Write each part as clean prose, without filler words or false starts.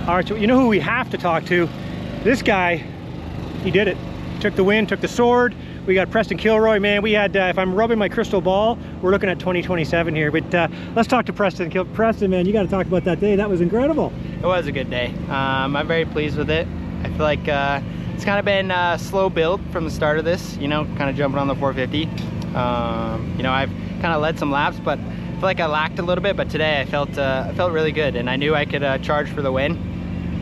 All right, so you know who we have to talk to? This guy, he did it. Took the win, took the sword. We got Preston Kilroy, man. We had, if I'm rubbing my crystal ball, we're looking at 2027 here. But let's talk to Preston. Preston, man, you got to talk about that day. That was incredible. It was a good day. I'm very pleased with it. I feel like it's kind of been a slow build from the start of this, you know, kind of jumping on the 450. You know, I've kind of led some laps, but I feel like I lacked a little bit. But today I felt really good, and I knew I could charge for the win.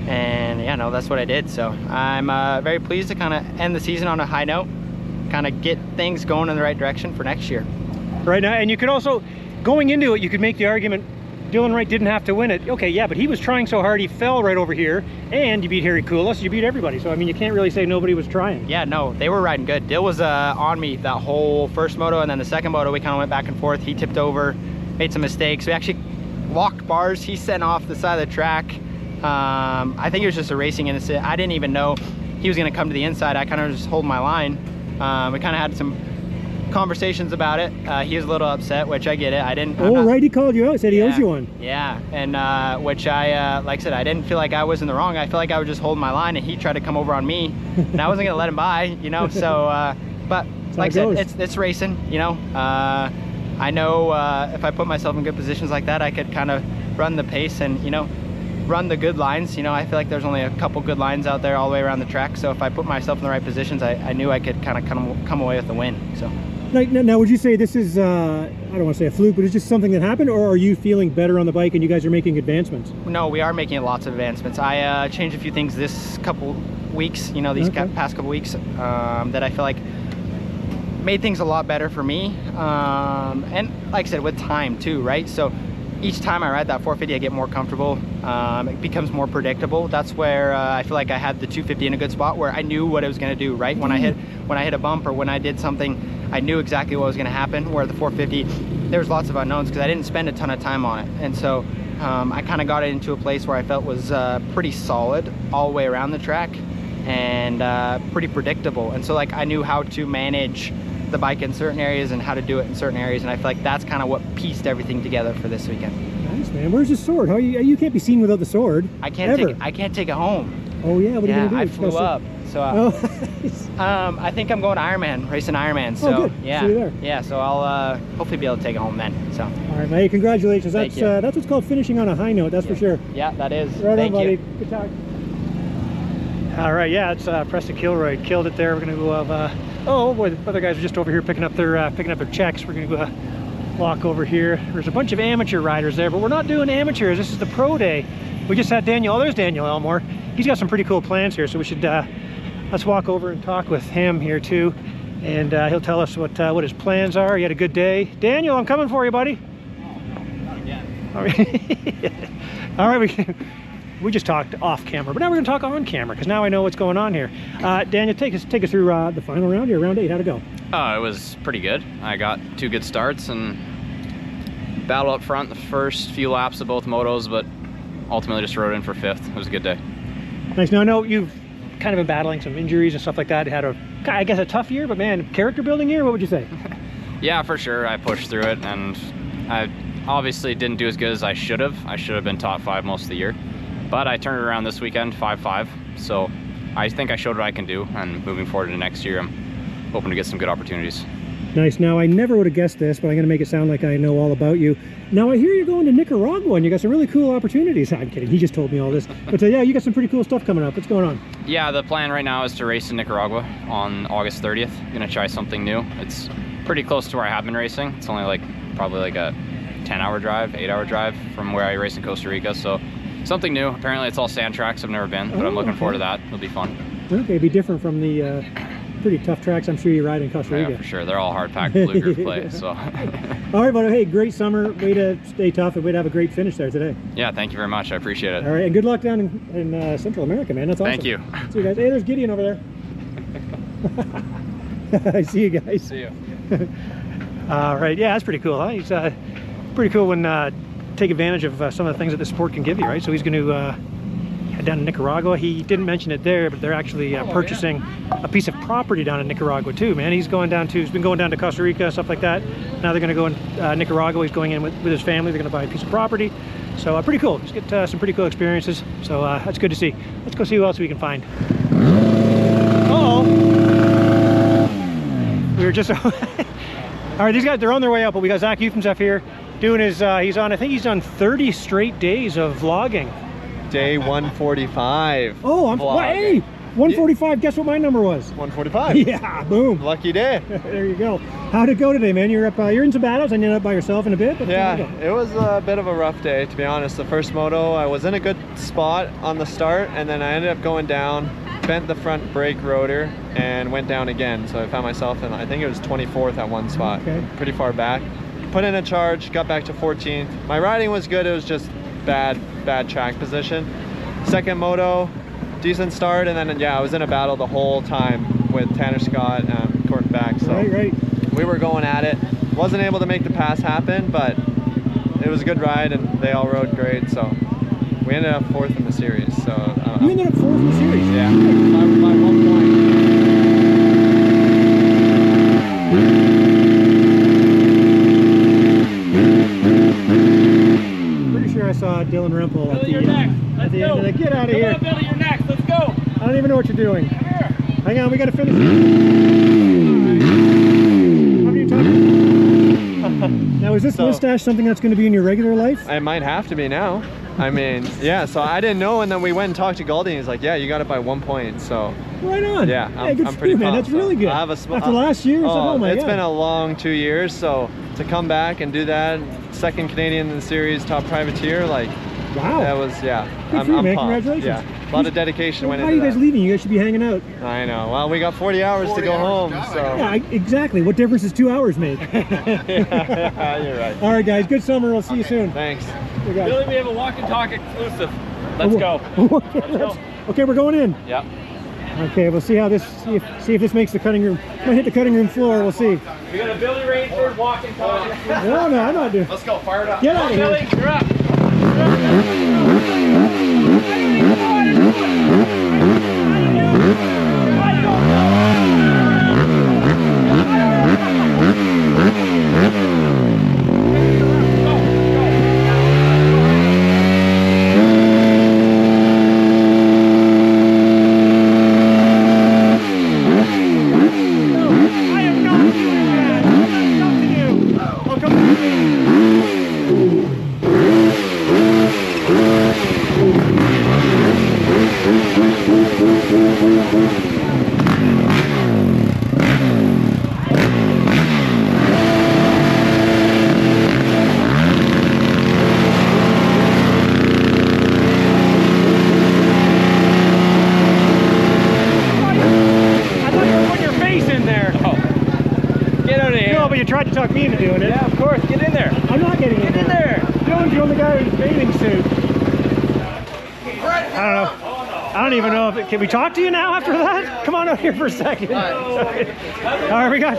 And yeah, no, that's what I did. So I'm very pleased to kind of end the season on a high note, kind of get things going in the right direction for next year. Right now, and you could also, going into it, you could make the argument Dylan Wright didn't have to win it. Okay, yeah, but he was trying so hard, he fell right over here, and you beat Harry Koulis, you beat everybody. So I mean, you can't really say nobody was trying. Yeah, no, they were riding good. Dill was on me that whole first moto, and then the second moto we kind of went back and forth. He tipped over, made some mistakes. We actually locked bars. He sent off the side of the track. I think it was just a racing incident. I didn't even know he was going to come to the inside. I kind of just hold my line. We kind of had some conversations about it. He was a little upset, which I get it. I didn't. Oh, right, he called you out, said he owes you one. Yeah, and which I, like I said, I didn't feel like I was in the wrong. I felt like I was just holding my line, and he tried to come over on me, and I wasn't going to let him by, you know. So, but like I said, it's racing, you know. I know if I put myself in good positions like that, I could kind of run the pace and, you know, run the good lines. You know, I feel like there's only a couple good lines out there all the way around the track, so if I put myself in the right positions, I knew I could kind of come away with the win. So now would you say this is I don't want to say a fluke, but it's just something that happened, or are you feeling better on the bike and you guys are making advancements? No, we are making lots of advancements. I changed a few things this couple weeks, you know, these past couple weeks, that I feel like made things a lot better for me, and like I said, with time too, right? So each time I ride that 450, I get more comfortable. It becomes more predictable. That's where I feel like I had the 250 in a good spot, where I knew what it was going to do. Right when I hit a bump, or when I did something, I knew exactly what was going to happen. Where the 450, there's lots of unknowns because I didn't spend a ton of time on it, and so I kind of got it into a place where I felt was pretty solid all the way around the track, and pretty predictable. And so like I knew how to manage the bike in certain areas and how to do it in certain areas, and I feel like that's kind of what pieced everything togetger for this weekend. Nice, man. Where's the sword? How you can't be seen without the sword. I can't take it home. Oh yeah, what are you gonna do? I flew up. So I think I'm going to Ironman, racing Ironman. So good. Yeah, see you there. Yeah, so I'll hopefully be able to take it home then. So all right, mate, congratulations. Thank you. That's what's called finishing on a high note, that's for sure. Yeah, that is. Right Thank on, buddy. you. Good talk. All right, yeah, it's Preston Kilroy killed it there. We're gonna go have oh boy, the other guys are just over here picking up their checks. We're gonna go walk over here. There's a bunch of amateur riders there, but we're not doing amateurs. This is the pro day. We just had Daniel. Oh, there's Daniel Elmore. He's got some pretty cool plans here, so we should let's walk over and talk with him here too, and he'll tell us what his plans are. He had a good day. Daniel, I'm coming for you, buddy. Not again. All right. All right, we just talked off camera, but now we're going to talk on camera because now I know what's going on here. Daniel, take us through the final round here, round 8. How'd it go? It was pretty good. I got 2 good starts and battled up front the first few laps of both motos, but ultimately just rode in for 5th. It was a good day. Nice. Now I know you've kind of been battling some injuries and stuff like that. Had I guess a tough year, but man, character building year. What would you say? Yeah, for sure. I pushed through it, and I obviously didn't do as good as I should have. I should have been top 5 most of the year. But I turned it around this weekend, 5-5. So I think I showed what I can do, and moving forward to next year, I'm hoping to get some good opportunities. Nice. Now, I never would have guessed this, but I'm going to make it sound like I know all about you. Now, I hear you're going to Nicaragua, and you got some really cool opportunities. I'm kidding. He just told me all this. But yeah, you got some pretty cool stuff coming up. What's going on? Yeah, the plan right now is to race in Nicaragua on August 30th. I'm going to try something new. It's pretty close to where I have been racing. It's only probably like a 10-hour drive, 8-hour drive from where I race in Costa Rica. So something new. Apparently it's all sand tracks. I've never been, but I'm looking forward to that. It'll be fun. Okay, be different from the pretty tough tracks I'm sure you ride in Costa Rica. Yeah, for sure. They're all hard-packed blue groove play. So. All right, but hey, great summer. Way to stay tough, and way to have a great finish there today. Yeah, thank you very much. I appreciate it. All right, and good luck down in Central America, man. That's awesome. Thank you. See you guys. Hey, there's Gideon over there. I see you guys. See you. All right, yeah, that's pretty cool, huh? He's pretty cool when take advantage of some of the things that the sport can give you, right? So he's going to down in Nicaragua. He didn't mention it there, but they're actually purchasing a piece of property down in Nicaragua too, man. He's been going down to Costa Rica, stuff like that. Now they're going to go in Nicaragua. He's going in with his family. They're going to buy a piece of property. So pretty cool. Just get some pretty cool experiences. So that's good to see. Let's go see who else we can find. Uh-oh. We were just... All right, these guys, they're on their way up, but we got Zach Euphoms here doing his, I think he's done 30 straight days of vlogging. Day 145. Oh, hey, 145, guess what my number was? 145. Yeah, boom. Lucky day. There you go. How'd it go today, man? You're in some battles, and you're up by yourself in a bit. But yeah, it was a bit of a rough day, to be honest. The first moto, I was in a good spot on the start, and then I ended up going down, bent the front brake rotor, and went down again. So I found myself in, I think it was 24th at one spot. Okay. Pretty far back. Put in a charge, got back to 14th. My riding was good, it was just bad track position. Second moto, decent start, and then yeah, I was in a battle the whole time with Tanner Scott and Court back. So right. We were going at it. Wasn't able to make the pass happen, but it was a good ride and they all rode great. So we ended up 4th in the series. So you ended up 4th in the series? Yeah, by 1 point. I saw Dylan Rempel at the end of the, get out of here. Billy, you're next. Let's go. I don't even know what you're doing. Come here. Hang on, we got to finish. How many times? Now, is this mustache something that's going to be in your regular life? It might have to be now. I mean, yeah, so I didn't know, and then we went and talked to Goldie, and he's like, yeah, you got it by 1 point, so. Right on. Yeah, I'm pretty pumped. Man, that's really good. I have After last year, oh my God. It's been a long 2 years, so to come back and do that, second Canadian in the series, top privateer, like, wow. That was, yeah. Good for you, man. pumped. Congratulations. Yeah, a lot of dedication went into that. Why are you guys that. leaving? You guys should be hanging out. I know. Well, we got 40 hours to go home, so. Yeah, exactly. What difference does 2 hours make? Yeah, you're right. All right, guys. Good summer. We'll see you soon. Thanks. Billy, we have a walk and talk exclusive. Let's go. Let's go. Okay, we're going in. Yep. Okay, we'll see how this. See if this makes the cutting room. Might hit the cutting room floor. We'll see. We got a Billy Rainford walk and talk exclusive. No, I'm not doing. Let's go. Fire it up. Get out of here. Billy, you're up. Tried to talk me into doing it. Yeah, of course. Get in there. I'm not getting in there. Get in there. Dylan's the only guy in his bathing suit. I don't know. I don't even know if can we talk to you now after that? Come on out here for a second. All right, we got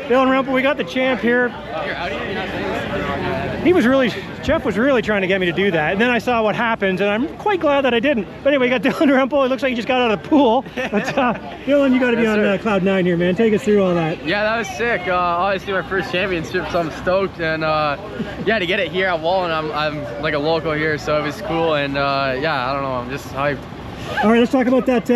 Dylan Rempel. We got the champ here. Jeff was really trying to get me to do that. And then I saw what happens, and I'm quite glad that I didn't. But anyway, we got Dylan Rempel. It looks like he just got out of the pool. But Dylan, you got to be on cloud 9 here, man. Take us through all that. Yeah, that was sick. Obviously my first championship, so I'm stoked. And yeah, to get it here at Walton, I'm like a local here, so it was cool. And yeah, I don't know, I'm just hyped. All right, let's talk about that.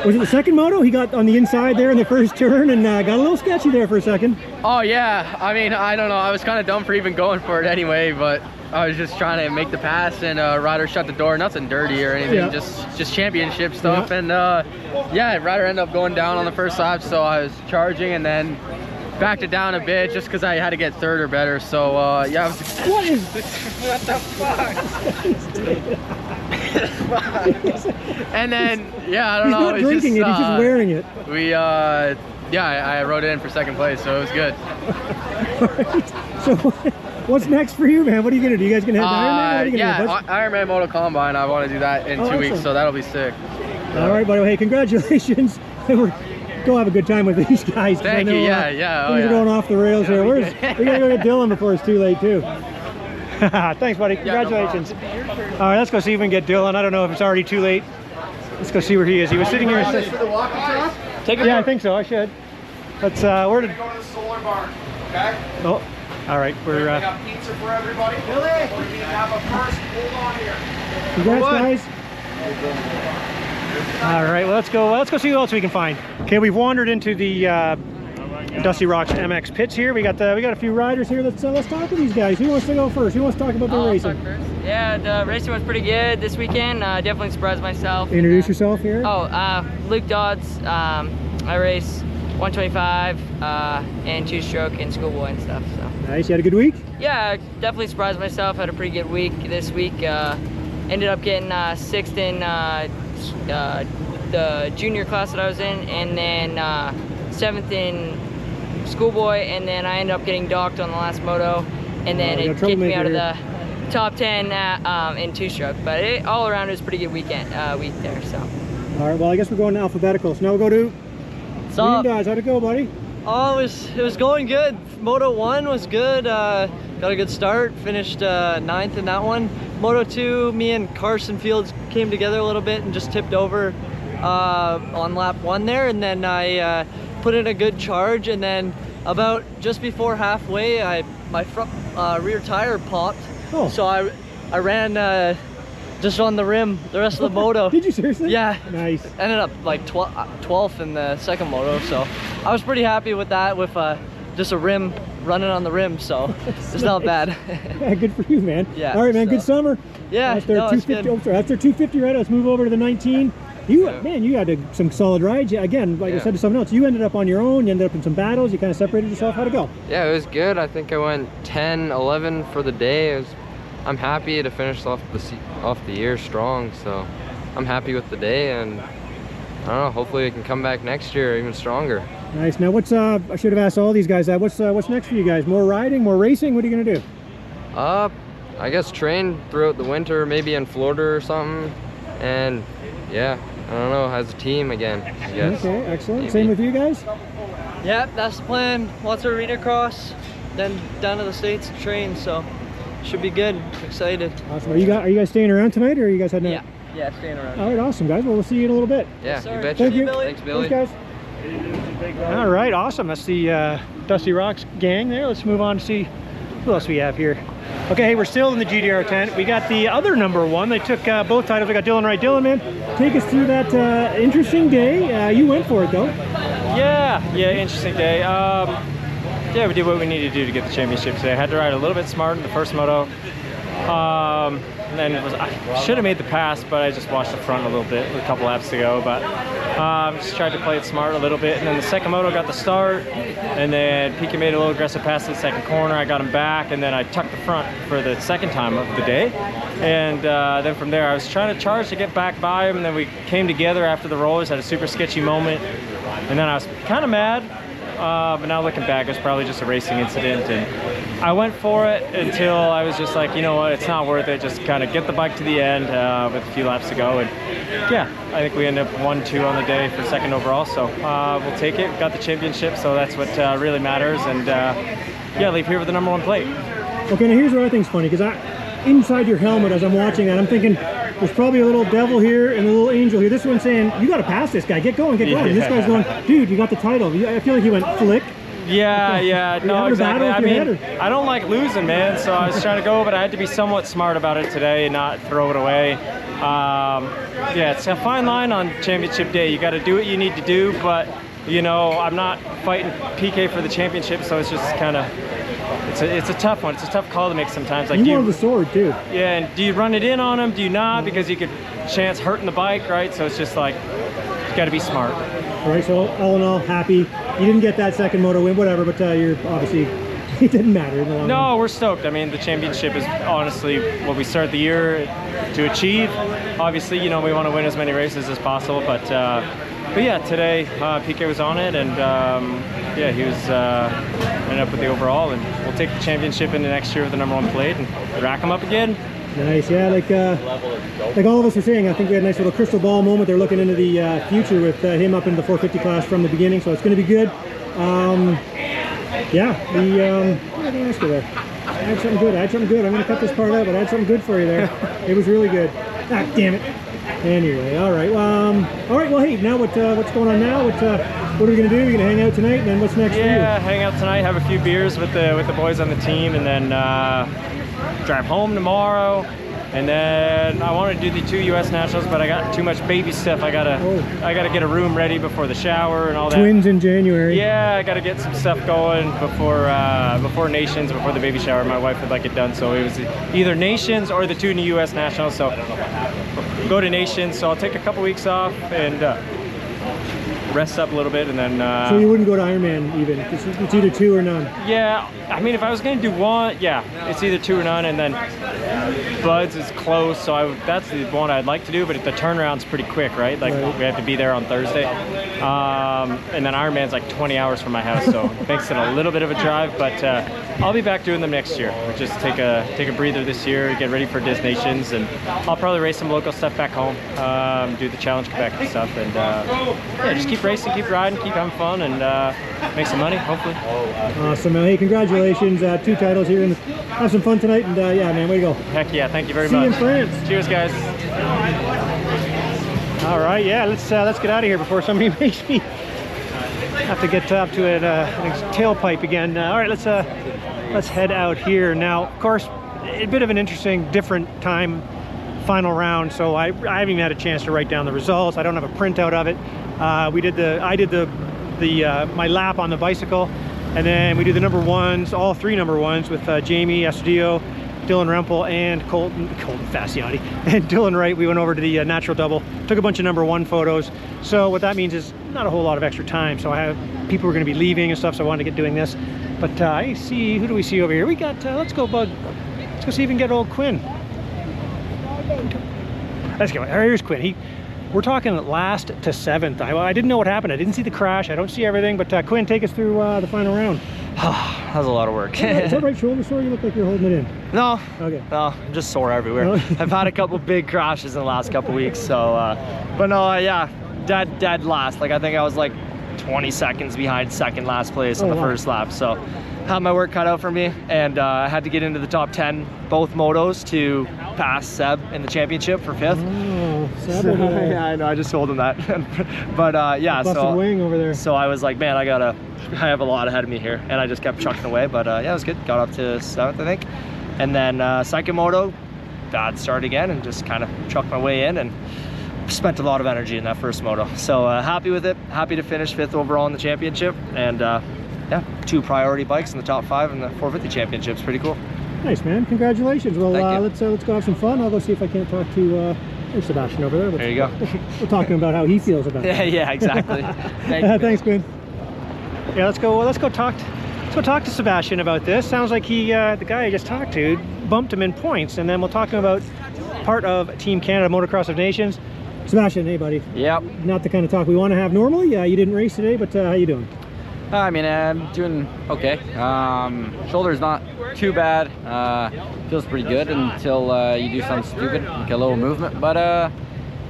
Was it the second moto? He got on the inside there in the first turn and got a little sketchy there for a second. Oh yeah, I mean, I don't know. I was kind of dumb for even going for it anyway, but I was just trying to make the pass, and Ryder shut the door. Nothing dirty or anything, yeah. just championship stuff. Yeah. And yeah, Ryder ended up going down on the first lap, so I was charging and then backed it down a bit just because I had to get third or better. So yeah, what is what the fuck? And then yeah, I don't know. He's not drinking it; he's just wearing it. We yeah, I rode it in for second place, so it was good. All right. So what's next for you, man? What are you gonna do? You guys gonna head to Ironman? Yeah, Ironman Moto Combine. I want to do that in 2 weeks, so that'll be sick. All right, buddy. Hey, congratulations. Go have a good time with these guys. Thank you. Yeah. Things are going off the rails here. We gotta go get Dylan before it's too late too. Thanks, buddy. Congratulations. All right, let's go see if we can get Dylan. I don't know if it's already too late. Let's go see where he is. He was sitting here. For the walking track? Yeah, I think so. I should. Let's. Where did? Go to the solar barn. Okay. Oh, all right. We're. We got pizza for everybody. Billy, we have a first. Hold on here. Congrats, guys. All right. Well, let's go. Let's go see what else we can find. Okay, we've wandered into the Dusty Rocks MX pits here. We got a few riders here. Let's talk to these guys. Who wants to go first? Who wants to talk about the racing? Yeah, the racing was pretty good this weekend. Definitely surprised myself. Introduce yourself here. Oh, Luke Dodds. I race 125 and two-stroke and schoolboy and stuff. So. Nice. You had a good week? Yeah, definitely surprised myself. Had a pretty good week this week. Ended up getting 6th in the junior class that I was in, and then 7th in schoolboy, and then I ended up getting docked on the last moto, and then it kicked me out of the top 10 in two-stroke. But all around it was a pretty good week there. So. All right. Well, I guess we're going alphabetical. So now we'll go to. What's up? Guys, how'd it go, buddy? Oh, it was going good. Moto 1 was good. Got a good start. Finished 9th in that one. Moto 2, me and Carson Fields came together a little bit and just tipped over on lap 1 there, and then I put in a good charge, and then about just before halfway, my front rear tire popped. Oh. So I ran just on the rim the rest of the moto. Did you seriously? Yeah. Nice. Ended up like 12th in the second moto, so I was pretty happy with that, with just a rim running on the rim, so it's not bad. Yeah, good for you, man. Yeah. All right, man. Good summer. Yeah. After 250, oh, sorry, after 250, right? Let's move over to the 19. Man, you had some solid rides. Yeah, again, like I said to someone else, you ended up on your own. You ended up in some battles. You kind of separated yourself. How'd it go? Yeah, it was good. I think I went 10, 11 for the day. I'm happy to finish off the year strong, so I'm happy with the day, and I don't know, hopefully I can come back next year even stronger. Nice. Now what's I should have asked all these guys that. What's next for you guys? More riding, more racing? What are you gonna do? I guess train throughout the winter, maybe in Florida or something, and yeah, I don't know, as a team again, I guess. Okay, excellent. Maybe. Same with you guys? Yep, that's the plan. Lots of arena cross, then down to the States to train, so should be good. Excited. Awesome. Are you guys staying around tonight, or are you guys heading out? Yeah, staying around. All right, awesome, guys. Well, we'll see you in a little bit. Yeah, yes, you betcha. Thank you. Billy. Thanks, Billy. Thanks, guys. All right, awesome. That's the Dusty Rocks gang there. Let's move on to see who else we have here. Okay, we're still in the GDR tent. We got the other #1. They took both titles. We got Dylan Wright. Dylan, man, take us through that interesting day. You went for it, though. Yeah, interesting day. Yeah, we did what we needed to do to get the championship today. I had to ride a little bit smart in the first moto. And then I should have made the pass, but I just watched the front a little bit with a couple laps to go. But just tried to play it smart a little bit. And then the second moto got the start, and then PK made a little aggressive pass to the second corner. I got him back, and then I tucked the front for the second time of the day. And then from there, I was trying to charge to get back by him, and then we came together after the rollers, had a super sketchy moment, and then I was kind of mad. But now looking back, it was probably just a racing incident, and I went for it until I was just like, you know what, it's not worth it. Just kind of get the bike to the end with a few laps to go, and yeah, I think we ended up 1-2 on the day for second overall, so we'll take it. Got the championship, so that's what really matters, and yeah, leave here with the #1 plate. Okay, now here's what I think's funny, because inside your helmet as I'm watching that, I'm thinking there's probably a little devil here and a little angel here. This one's saying, you got to pass this guy, get going, get going. And this guy's going, dude, you got the title. I feel like he went flick. Yeah, no, exactly. I mean, I don't like losing, man, so I was trying to go, but I had to be somewhat smart about it today and not throw it away. Yeah, it's a fine line on championship day. You got to do what you need to do, but, you know, I'm not fighting PK for the championship, so it's just kind of, it's a tough one. It's a tough call to make sometimes. Like, you wanted the sword, too. Yeah, and do you run it in on him? Do you not? Because you could chance hurting the bike, right? So it's just like, you got to be smart. All right, so all in all, happy. You didn't get that second moto win, whatever, but you're obviously, it didn't matter in the long run. We're stoked. I mean, the championship is honestly what we start the year to achieve. Obviously, you know, we want to win as many races as possible, but yeah, today PK was on it, and yeah, he was ended up with the overall, and we'll take the championship into next year with the #1 plate and rack them up again. Nice, yeah, like all of us were saying, I think we had a nice little crystal ball moment. They're looking into the future with him up in the 450 class from the beginning, so it's going to be good. Yeah, what did I ask you there? had something good. I had something good. I'm going to cut this part out, but I had something good for you there. It was really good. Ah, damn it. Anyway, all right. All right. Well, hey, now what's going on now? What are we going to do? We're going to hang out tonight, and then what's next for you? Yeah, hang out tonight, have a few beers with the boys on the team, and then drive home tomorrow. And then I want to do the 2 U.S. Nationals, but I got too much baby stuff. I gotta get a room ready before the shower and all that. Twins in January. Yeah, I gotta get some stuff going before Nations, before the baby shower. My wife would like it done, so it was either Nations or the 2 U.S. Nationals. So go to Nations. So I'll take a couple weeks off and rest up a little bit, and then so you wouldn't go to Ironman even? It's either 2 or none. Yeah, I mean, if I was going to do one, yeah, it's either 2 or none, and then Buds is close, so that's the one I'd like to do, but the turnaround's pretty quick, right? Like, we have to be there on Thursday. And then Ironman's like 20 hours from my house, so it makes it a little bit of a drive, but I'll be back doing them next year. We'll just take a breather this year, get ready for Dis Nations, and I'll probably race some local stuff back home, do the Challenge Quebec and stuff, and yeah, just keep racing, keep riding, keep having fun, and make some money, hopefully. Awesome. Hey, congratulations. 2 titles here, and have some fun tonight, and yeah, man, way to go. Heck yeah, thank you very much. See you in France. Cheers, guys. All right, yeah, let's get out of here before somebody makes me have to get up to an tailpipe again. All right, let's head out here. Now, of course, a bit of an interesting, different time, final round, so I haven't even had a chance to write down the results. I don't have a printout of it. I did my lap on the bicycle, and then we do the number ones, all 3 number ones with Jamie Astudillo, Dylan Rempel, and Colton Fasciotti, and Dylan Wright. We went over to the natural double, took a bunch of number 1 photos. So what that means is not a whole lot of extra time. So I have people who are going to be leaving and stuff, so I wanted to get doing this. But I see, who do we see over here? We got, let's go, Bud. Let's go see if we can get old Quinn. Let's go. Here's Quinn. We're talking last to 7th. I didn't know what happened. I didn't see the crash. I don't see everything. But Quinn, take us through the final round. That was a lot of work. Is that right shoulder sore? You look like you're holding it in. No. Okay. No, I'm just sore everywhere. I've had a couple big crashes in the last couple weeks. So, but no, yeah, dead last. Like, I think I was like 20 seconds behind second last place on the first lap. So had my work cut out for me, and I had to get into the top 10 both motos to pass Seb in the championship for 5th. Oh, Seb so, yeah, I know, I just told him that. But yeah, busted wing over there. So I was like, man, I have a lot ahead of me here, and I just kept chucking away. But yeah, it was good. Got up to 7th, I think, and then second moto, bad start again, and just kind of chucked my way in and spent a lot of energy in that first moto. So happy with it. Happy to finish 5th overall in the championship, and yeah, 2 priority bikes in the top 5 in the 450 championships. Pretty cool. Nice, man. Congratulations. Well, let's go have some fun. I'll go see if I can't talk to Sebastian over there. There you go. We're talking about how he feels about it. Yeah, exactly. Thanks, Quinn. Yeah, let's go talk to Sebastian about this. Sounds like the guy I just talked to bumped him in points, and then we'll talk to him about part of Team Canada Motocross of Nations. Sebastian, hey buddy. Yep. Not the kind of talk we want to have normally. You didn't race today, but how you doing? I mean, I'm doing okay. Shoulder's not too bad. Feels pretty good until you do something stupid, like a little movement. But I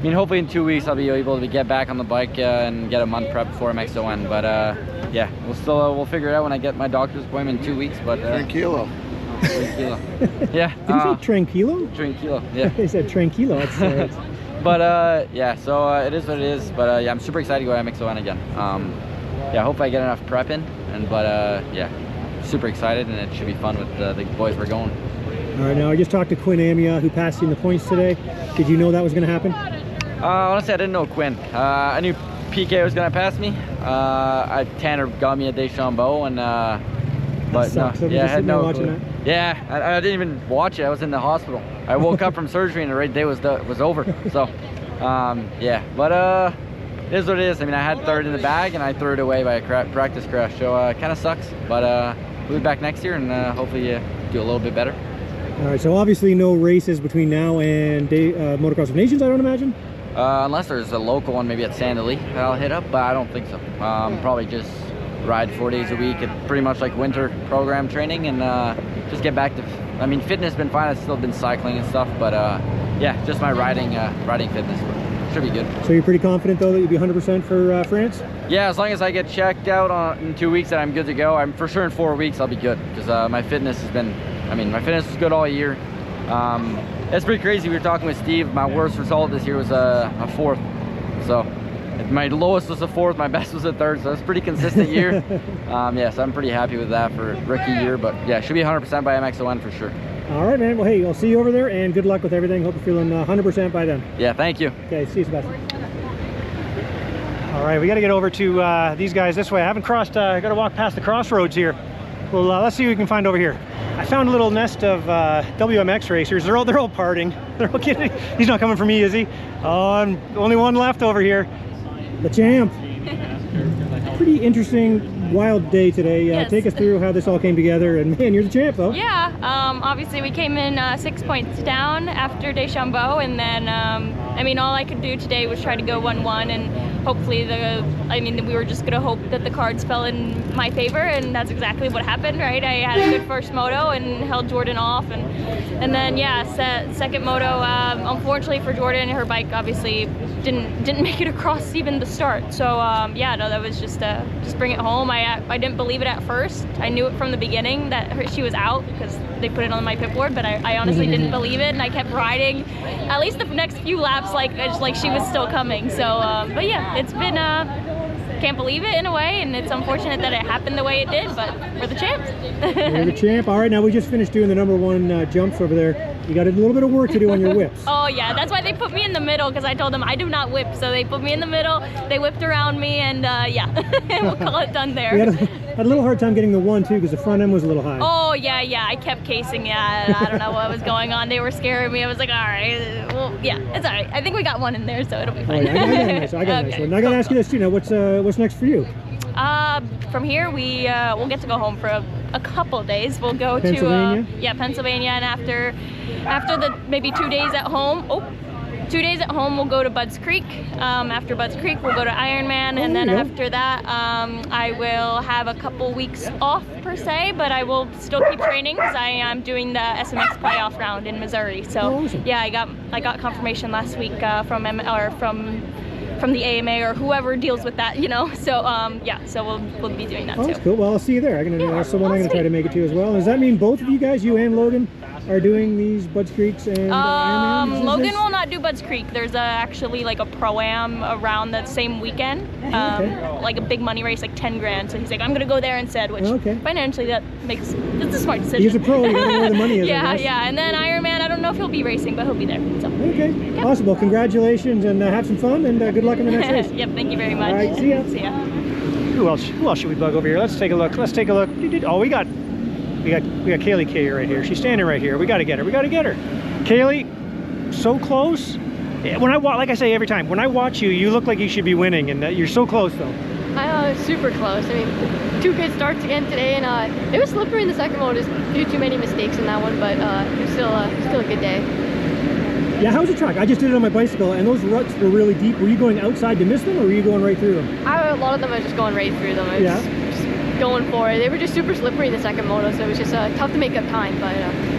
mean, hopefully in 2 weeks I'll be able to get back on the bike and get a month prep before MXON. But yeah, we'll figure it out when I get my doctor's appointment in 2 weeks. But tranquilo. Tranquilo. Yeah. Did you say tranquilo? Tranquilo. Yeah. They said tranquilo. That's, but yeah, so it is what it is. But yeah, I'm super excited to go to MXON again. Yeah, I hope I get enough prep in, but yeah, super excited, and it should be fun with the boys we're going. All right, now I just talked to Quinn Amia, who passed you in the points today. Did you know that was going to happen? Honestly, I didn't know Quinn. I knew PK was going to pass me. Tanner got me a Deschambault, and but no, yeah, I had no clue. Yeah, I didn't even watch it. I was in the hospital. I woke up from surgery, and the race day was over. So yeah, but it is what it is. I mean, I had 3rd in the bag, and I threw it away by a practice crash, so kind of sucks. But we'll be back next year, and hopefully do a little bit better. All right, so obviously no races between now and Motocross of Nations, I don't imagine? Unless there's a local one, maybe at Sandali, that I'll hit up, but I don't think so. Probably just ride 4 days a week, and pretty much like winter program training, and just get back to, I mean, fitness has been fine. I've still been cycling and stuff, but yeah, just my riding fitness. Should be good. So you're pretty confident though that you'll be 100% for France? Yeah, as long as I get checked out in 2 weeks and I'm good to go. I'm for sure in 4 weeks I'll be good, because my fitness has been, I mean, my finish was good all year. It's pretty crazy. We were talking with Steve. My worst result this year was a 4th. So my lowest was a 4th, my best was a 3rd. So it's a pretty consistent year. Yeah, so I'm pretty happy with that for rookie year. But yeah, should be 100% by MXON for sure. All right, man. Well, hey, I'll see you over there, and good luck with everything. Hope you're feeling 100% by then. Yeah, thank you. Okay, see you, Sebastian. All right, we got to get over to these guys this way. I haven't crossed, I got to walk past the crossroads here. Well, let's see what we can find over here. I found a little nest of WMX racers. They're all partying. They're all kidding. He's not coming for me, is he? Oh, I'm only one left over here. The champ. Pretty interesting, wild day today. Yes. Take us through how this all came together. And man, you're the champ, though. Yeah, obviously we came in 6 points down after Deschambault, and then I mean, all I could do today was try to go 1-1, and hopefully we were just gonna hope that the cards fell in my favor, and that's exactly what happened, right? I had a good first moto and held Jordan off, and then yeah, second moto, unfortunately for Jordan, her bike obviously didn't make it across even the start. So yeah, no, that was just bring it home. I didn't believe it at first. I knew it from the beginning that she was out because they put it on my pit board, but I honestly didn't believe it, and I kept riding at least the next few laps like she was still coming. So but yeah, it's been can't believe it in a way, and it's unfortunate that it happened the way it did, but we're the champs. You're the champ. All right, now we just finished doing the #1 jumps over there. You got a little bit of work to do on your whips. Oh yeah, that's why they put me in the middle, because I told them I do not whip, so they put me in the middle. They whipped around me, and yeah, we'll call it done there. We had a little hard time getting the 1 too, because the front end was a little high. Oh yeah, I kept casing. Yeah, I don't know what was going on. They were scaring me. I was like, all right, well, yeah, it's all right. I think we got 1 in there, so it'll be fine. Oh, yeah, I got a nice one. Now I got to ask you this too. Now, what's next for you? From here we'll get to go home for a couple days. We'll go Pennsylvania? to Pennsylvania, and after the maybe 2 days at home. 2 days at home, we'll go to Budds Creek. After Budds Creek, we'll go to Ironman, and then after that, I will have a couple weeks off per se, but I will still keep training because I am doing the SMX playoff round in Missouri. So yeah, I got confirmation last week from the AMA or whoever deals with that, you know. So yeah, so we'll be doing that too. That's cool. Well, I'll see you there. That's the one I'm gonna try to make it to as well. Does that mean both of you guys, you and Logan, are doing these Budds Creeks and Ironman? Logan will not do Budds Creek. There's actually like a pro-am around that same weekend, like a big money race, like 10 grand. So he's like, I'm gonna go there instead, which financially it's a smart decision. He's a pro, you gotta know where the money is. Yeah. And then Ironman, I don't know if he'll be racing, but he'll be there. So. Okay, awesome. Well, congratulations, and have some fun, and good luck in the next race. Yep, thank you very much. All right, see ya. See ya. Who else should we bug over here? Let's take a look. Oh, we got Kaylee K right here. She's standing right here. We got to get her. Kaylee, so close. When like I say every time, when I watch you, you look like you should be winning, and you're so close though. I know, it's super close. I mean, 2 good starts again today, and it was slippery in the second mode. Just too many mistakes in that one, but it was still a good day. Yeah, how's the track? I just did it on my bicycle, and those ruts were really deep. Were you going outside to miss them, or were you going right through them? A lot of them I was just going right through them. I was just going for it. They were just super slippery in the second moto, so it was just tough to make up time. But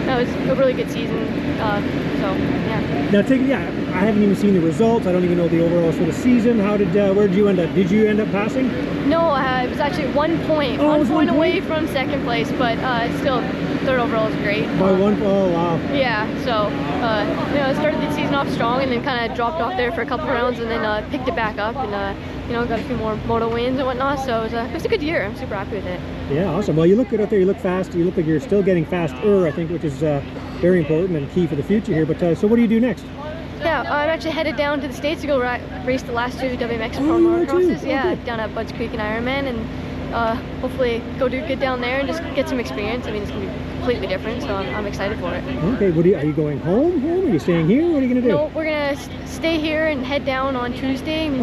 that was a really good season. So yeah. Now, I haven't even seen the results. I don't even know the overalls for the season. Where did you end up? Did you end up passing? No, it was actually 1 point. Oh, 1 point away from second place, but still, third overall is great. By 1 point? Oh, wow. Yeah, so, I started the season off strong and then kind of dropped off there for a couple rounds and then picked it back up and, got a few more moto wins and whatnot. So it was a good year. I'm super happy with it. Yeah, awesome. Well, you look good out there. You look fast. You look like you're still getting faster, I think, which is very important and key for the future here. But so what do you do next? Yeah, I'm actually headed down to the States to go race the last 2 WMX Pro Motocrosses. Yeah, down at Budds Creek and Ironman, and hopefully go do good down there and just get some experience. I mean, it's going to be completely different, so I'm excited for it. Okay, are you going home? Are you staying here? What are you going to do? No, we're going to stay here and head down on Tuesday. And,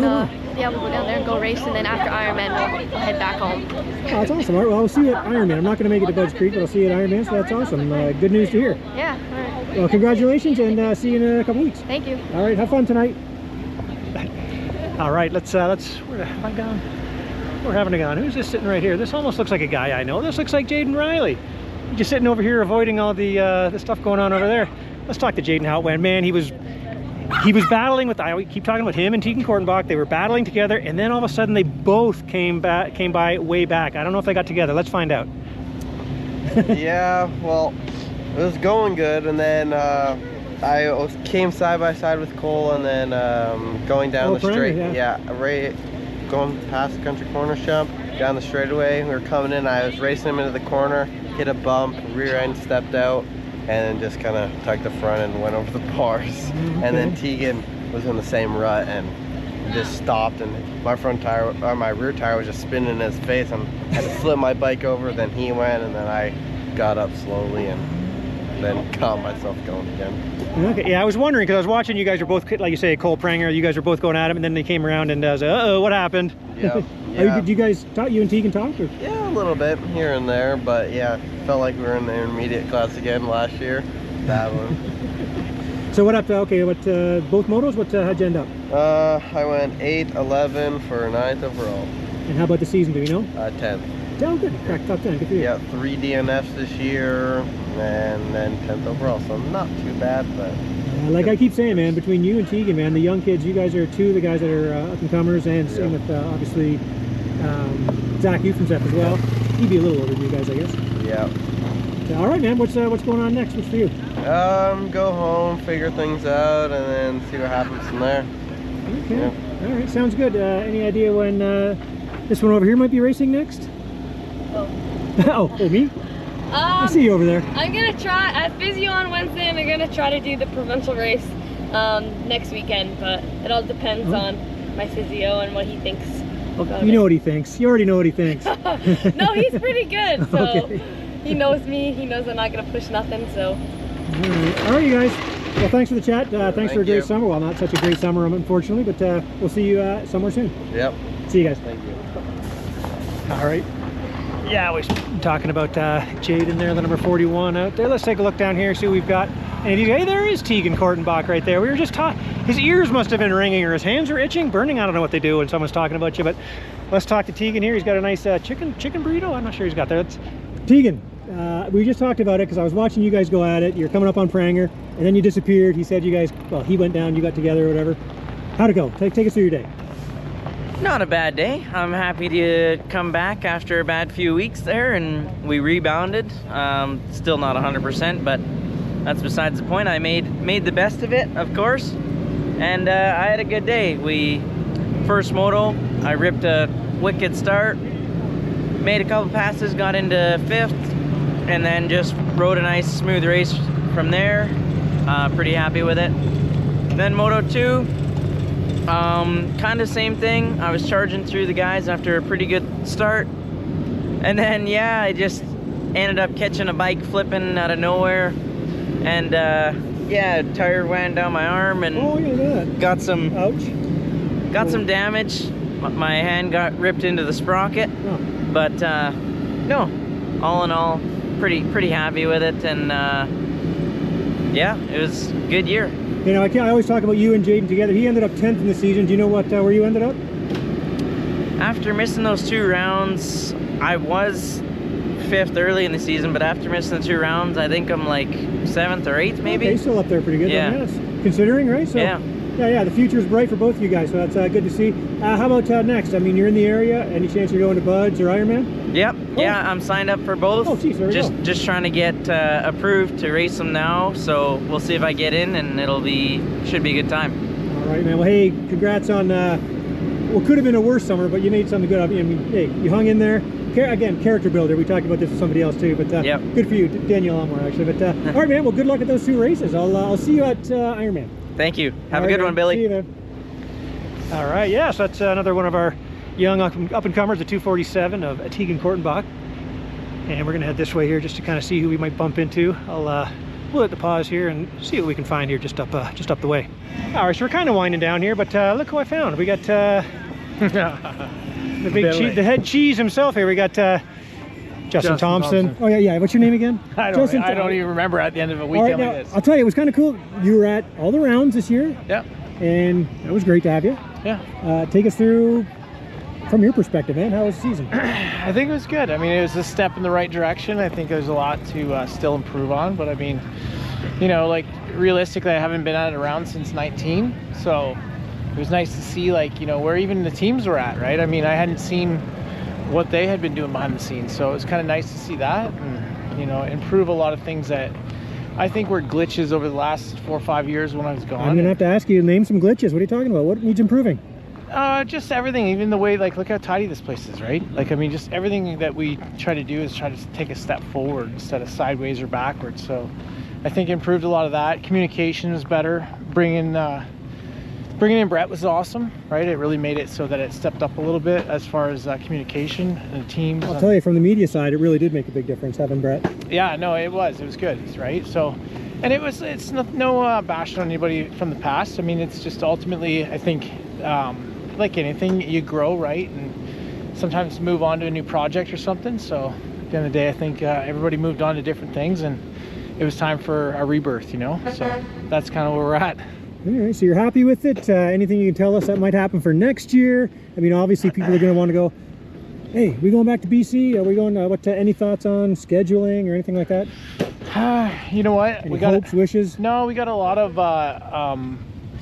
yeah, we'll go down there and go race, and then after Ironman, we'll head back home. Oh, that's awesome. All right, well, I'll see you at Ironman. I'm not going to make it to Budds Creek, but I'll see you at Ironman, so that's awesome. Good news to hear. Yeah, all right. Well, congratulations, and see you in a couple weeks. Thank you. All right, have fun tonight. All right, let's where have I gone? Where haven't I gone? Who's this sitting right here? This almost looks like a guy I know. This looks like Jaden Riley. Just sitting over here avoiding all the stuff going on over there. Let's talk to Jaden how it went. Man, he was battling with, I keep talking about him and Tegan Kortenbach. They were battling together, and then all of a sudden they both came by way back. I don't know if they got together. Let's find out. Yeah, well, It was going good, and then I came side by side with Cole, and then going down the straight. Going past the country corner jump, down the straightaway. We were coming in. I was racing him into the corner, hit a bump, rear end stepped out, and then just kind of tugged the front and went over the bars. Okay. And then Tegan was in the same rut and just stopped, and my front tire, or my rear tire, was just spinning in his face, and I had to flip my bike over. Then he went, and then I got up slowly and then got myself going again. Okay, yeah, I was wondering because I was watching you guys were both, like you say, Cole Pranger, you guys were both going at him, and then they came around and I was like, uh-oh, what happened? Yeah. Did you guys talk, you and Tegan talk? Or? Yeah, a little bit here and there, but yeah, felt like we were in the intermediate class again last year. That one. So what up, okay, what, both motos, how'd you end up? I went 8, 11 for 9th overall. And how about the season, do you know? 10th. Oh, good, cracked top 10, good for you. Yeah, 3 DNFs this year, and then 10th overall, so not too bad, but... like I keep saying, man, between you and Tegan, man, the young kids, you guys are two of the guys that are up-and-comers, and same with, obviously, Zach Eufemsef as well. He'd be a little older than you guys, I guess. Yeah. So, all right, man, what's going on next? What's for you? Go home, figure things out, and then see what happens from there. Okay, yeah. All right, sounds good. Any idea when this one over here might be racing next? Oh, me? I see you over there. I'm gonna try at physio on Wednesday, and I'm gonna try to do the provincial race next weekend, but it all depends on my physio and what he thinks. You know what he thinks. You already know what he thinks. No, he's pretty good, so okay. He knows me. He knows I'm not gonna push nothing, so. All right, you guys. Well, thanks for the chat. Thanks for a great summer. Well, not such a great summer, unfortunately, but we'll see you somewhere soon. Yep. See you guys. Thank you. All right. Yeah, we're talking about Jade in there, the number 41 out there. Let's take a look down here, see what we've got. And hey, there is Tegan Kortenbach right there. We were just talking, his ears must have been ringing, or his hands are itching, burning. I don't know what they do when someone's talking about you, but let's talk to Tegan here. He's got a nice chicken burrito. I'm not sure he's got there. That's Tegan. We just talked about it because I was watching you guys go at it. You're coming up on Pranger, and then you disappeared. He said you guys, well, he went down, you got together or whatever. How'd it go? Take us through your day. Not a bad day. I'm happy to come back after a bad few weeks there, and we rebounded. Still not 100%, but that's besides the point. I made the best of it, of course, and I had a good day. First moto, I ripped a wicked start, made a couple passes, got into 5th, and then just rode a nice smooth race from there. Pretty happy with it. Then Moto 2, kind of same thing. I was charging through the guys after a pretty good start, and then yeah, I just ended up catching a bike flipping out of nowhere, and yeah, tire went down my arm and got some some damage. My hand got ripped into the sprocket, but no, all in all, pretty happy with it, and yeah, it was a good year. You know, I always talk about you and Jaden together. He ended up 10th in the season. Do you know what where you ended up? After missing those 2 rounds, I was 5th early in the season, but after missing the 2 rounds, I think I'm like 7th or 8th maybe. Okay, still up there pretty good. Yeah. Then, yes. Considering, right? So, yeah. Yeah, the future is bright for both of you guys, so that's good to see. How about next? I mean, you're in the area. Any chance you're going to Buds or Ironman? Yep. Oh. Yeah, I'm signed up for both. Oh, geez, there we go. Just trying to get approved to race them now, so we'll see if I get in, and should be a good time. All right, man. Well, hey, congrats on what could have been a worse summer, but you made something good. I mean, hey, you hung in there. Again, character builder. We talked about this with somebody else too, but yep. Good for you, Daniel Elmore, actually. But all right, man. Well, good luck at those 2 races. I'll see you at Ironman. Thank you. Have a good one, Billy. See you, man. All right, yeah, so that's another one of our young up-and-comers, the 247 of Tegan Kortenbach. And we're gonna head this way here just to kind of see who we might bump into. We'll hit the pause here and see what we can find here just up the way. All right, so we're kind of winding down here, but look who I found. We got the head cheese himself here. We got Justin Thompson. Oh yeah. What's your name again? I don't even remember at the end of a weekend like this. I'll tell you, it was kind of cool. You were at all the rounds this year. Yeah. And it was great to have you. Yeah. Take us through, from your perspective, man. How was the season? I think it was good. I mean, it was a step in the right direction. I think there's a lot to still improve on, but I mean, you know, like realistically, I haven't been at a round since 19, so it was nice to see, like, you know, where even the teams were at, right? I mean, I hadn't seen what they had been doing behind the scenes, so it was kind of nice to see that, and, you know, improve a lot of things that I think we're glitches over the last 4 or 5 years when I was gone. I'm gonna have to ask you to name some glitches. What are you talking about? What needs improving? Just everything, even the way, like, look how tidy this place is, right? Like, I mean, just everything that we try to do is try to take a step forward instead of sideways or backwards. So I think improved a lot of that. Communication was better. Bringing in Brett was awesome, right? It really made it so that it stepped up a little bit as far as communication and teams. I'll tell you, from the media side, it really did make a big difference having Brett. Yeah, no, it was good, right? So, and it's no bashing on anybody from the past. I mean, it's just ultimately, I think, like anything, you grow, right? And sometimes move on to a new project or something. So at the end of the day, I think everybody moved on to different things, and it was time for a rebirth, you know? So that's kind of where we're at. All right, so you're happy with it? Anything you can tell us that might happen for next year? I mean, obviously people are going to want to go, hey, we going back to BC? Are we going, any thoughts on scheduling or anything like that? You know what? Any hopes, wishes? No, we got a lot of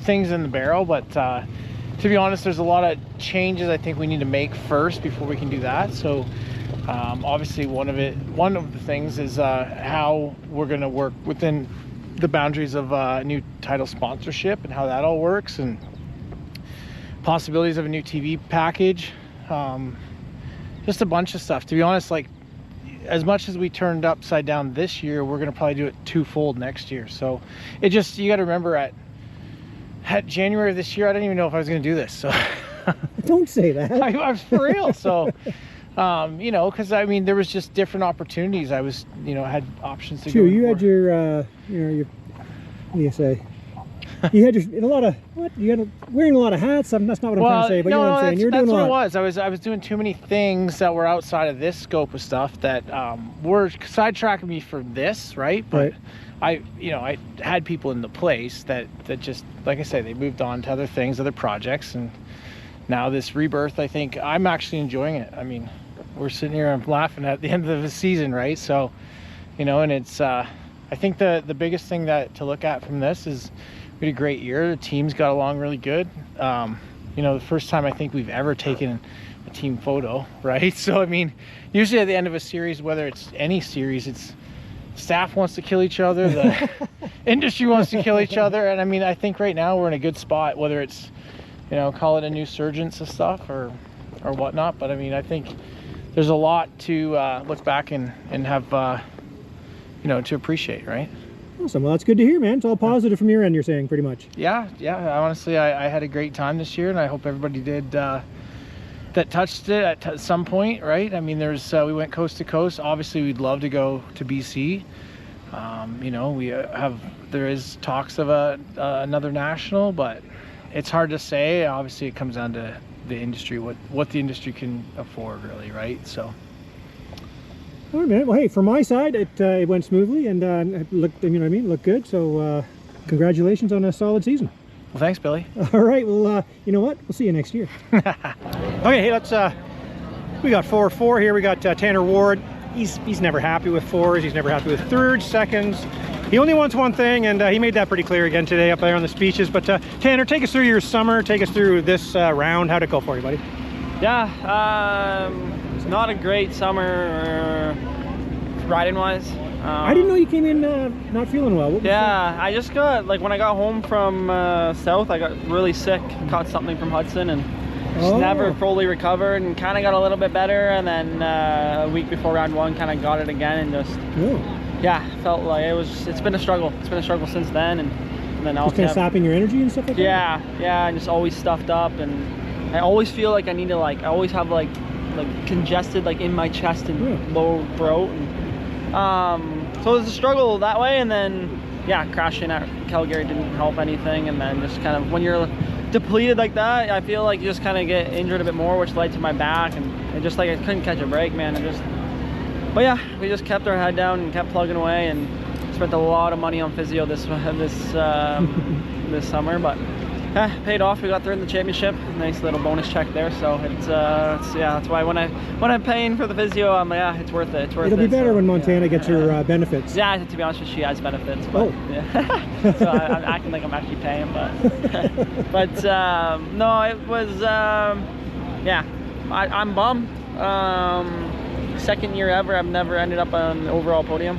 things in the barrel, but to be honest, there's a lot of changes I think we need to make first before we can do that. So obviously one of the things is how we're going to work within the boundaries of new title sponsorship and how that all works, and possibilities of a new TV package, just a bunch of stuff. To be honest, like, as much as we turned upside down this year, we're going to probably do it twofold next year. So it just, you got to remember at January of this year, I didn't even know if I was going to do this. So don't say that. I'm for real. So you know, because I mean, there was just different opportunities. I was, you know, had options to go. You had your, you know, your, what do you say? You had a lot of, you had wearing a lot of hats. That's not what I'm trying to say, but you know what I'm saying. You're doing a lot. That's what it was. I was doing too many things that were outside of this scope of stuff that were sidetracking me from this, right? But I had people in the place that just, like I say, they moved on to other things, other projects, and now this rebirth, I think I'm actually enjoying it. I mean, we're sitting here and laughing at the end of the season, right? So, you know, and it's I think the biggest thing to look at from this is we had a great year. The teams got along really good. You know, the first time I think we've ever taken a team photo, right? So I mean, usually at the end of a series, whether it's any series, it's staff wants to kill each other, the industry wants to kill each other, and I mean, I think right now we're in a good spot, whether it's, you know, call it a new surgence of stuff or whatnot. But I mean, I think there's a lot to look back and have, you know, to appreciate, right? Awesome. Well, that's good to hear, man. It's all positive from your end, you're saying, pretty much. Yeah. Honestly, I had a great time this year, and I hope everybody did that touched it at some point, right? I mean, we went coast to coast. Obviously, we'd love to go to BC. You know, there is talks of another national, but it's hard to say. Obviously, it comes down to the industry, what the industry can afford, really, right? So. All right, man. Well, hey, from my side, it went smoothly, and it looked, you know what I mean, looked good. So, congratulations on a solid season. Well, thanks, Billy. All right. Well, you know what? We'll see you next year. Okay. Hey, let's. We got 4-4 here. We got Tanner Ward. He's never happy with fours. He's never happy with thirds, seconds. He only wants one thing, and he made that pretty clear again today up there on the speeches. But Tanner, take us through your summer. Take us through this round. How'd it go for you, buddy? Yeah, it's not a great summer riding wise. I didn't know you came in not feeling well. Yeah, I just got, like, when I got home from south, I got really sick, caught something from Hudson, and just never fully recovered, and kind of got a little bit better, and then a week before round one kind of got it again, and just yeah, felt like it's been a struggle. It's been a struggle since then, and then just kind of sapping your energy and stuff like that. Yeah, and just always stuffed up, and I always feel like I need to, like, I always have like congested, like, in my chest and lower throat, and so it was a struggle that way. And then yeah, crashing at Calgary didn't help anything, and then just kind of when you're depleted like that, I feel like you just kind of get injured a bit more, which led to my back, and it just, like, I couldn't catch a break, man. But yeah, we just kept our head down and kept plugging away, and spent a lot of money on physio this summer, but yeah, paid off. We got third in the championship. Nice little bonus check there. So it's yeah, that's why when I'm paying for the physio, yeah, it's worth it. It'll be better when Montana gets your benefits. Yeah, to be honest with you, she has benefits. But, yeah. So I'm acting like I'm actually paying, but no, it was yeah. I'm bummed. Second year ever, I've never ended up on the overall podium.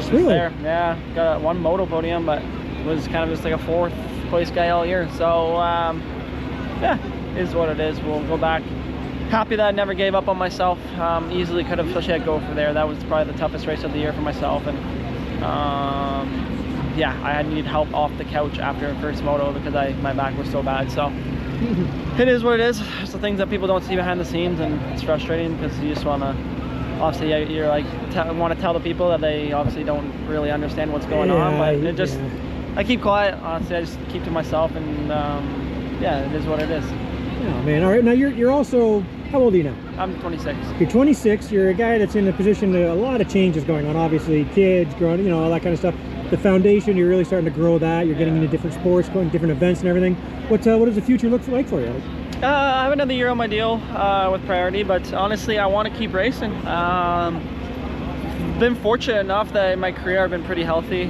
Just Really? there. Yeah, got one moto podium, but was kind of just like a 4th place guy all year. So yeah, is what it is. We'll go back. Happy that I never gave up on myself. Easily could have pushed that Gopher there. That was probably the toughest race of the year for myself. And yeah, I needed help off the couch after first moto because my back was so bad. So it is what it is. It's the things that people don't see behind the scenes, and it's frustrating because you just want to, obviously you're like, want to tell the people that they obviously don't really understand what's going on, but it just, I keep quiet, honestly. I just keep to myself, and yeah, it is what it is. Oh man, all right, now you're also, how old are you now? I'm 26. You're 26, you're a guy that's in a position to, a lot of changes going on, obviously, kids, growing, you know, all that kind of stuff. The foundation, you're really starting to grow that, you're getting into different sports, going to different events and everything. What does the future look like for you? I have another year on my deal with Priority, but honestly, I want to keep racing. Been fortunate enough that in my career I've been pretty healthy.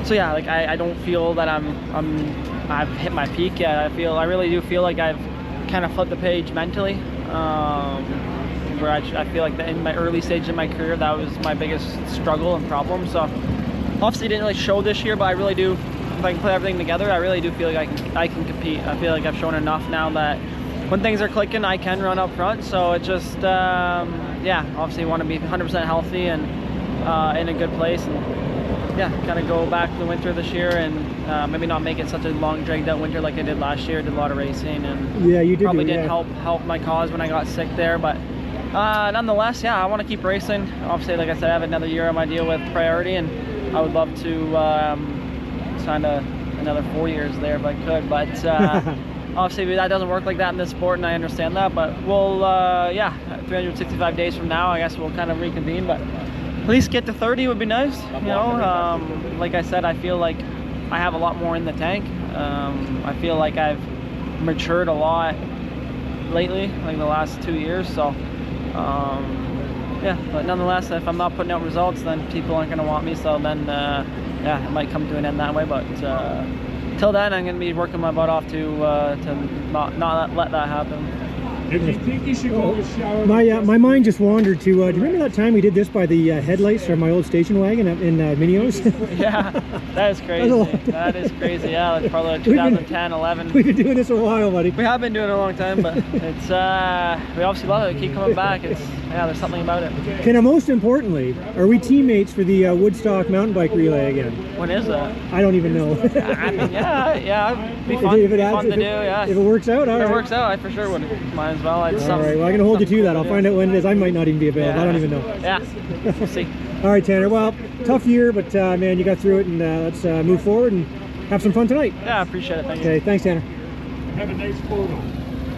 So yeah, like I don't feel that I've hit my peak yet. I really do feel like I've kind of flipped the page mentally. Where I feel like in my early stage in my career, that was my biggest struggle and problem. So obviously didn't really show this year, but I really do, if I can put everything together, I really do feel like I can compete. I feel like I've shown enough now that when things are clicking, I can run up front. So it just, yeah, obviously want to be 100% healthy and in a good place. And yeah, kind of go back to the winter this year and maybe not make it such a long dragged out winter like I did last year. Did a lot of racing, and yeah, you did probably didn't help my cause when I got sick there, but nonetheless, yeah, I want to keep racing. Obviously, like I said, I have another year on my deal with Priority, and I would love to sign another 4 years there if I could, but obviously that doesn't work like that in this sport, and I understand that. But we'll yeah, 365 days from now, I guess we'll kind of reconvene, but at least get to 30 would be nice, you know. Like I said, I feel like I have a lot more in the tank. I feel like I've matured a lot lately, like the last 2 years. So yeah, but nonetheless, if I'm not putting out results, then people aren't going to want me. So then yeah, it might come to an end that way. But till then, I'm going to be working my butt off to not let that happen. If you think you should go to the shower... My mind just wandered to, do you remember that time we did this by the headlights from my old station wagon in Minios? Yeah, that is crazy. That is crazy, yeah. It's probably like 2010, 11. We've been doing this a while, buddy. We have been doing it a long time, but it's, we obviously love it. Keep coming back. It's, yeah, there's something about it. Okay, now most importantly, are we teammates for the Woodstock mountain bike relay again? When is that? I don't even know. I mean, yeah, it'd be fun, to do, yeah. If it works out, all right. If it works out, I for sure would. Might as well. All right, well, I'm going to hold you to that. I'll find out when it is. I might not even be available. Yeah. I don't even know. Yeah, we'll see. All right, Tanner. Well, tough year, but man, you got through it, and let's move forward and have some fun tonight. Yeah, I appreciate it. Thank you. Okay, thanks, Tanner. Have a nice photo.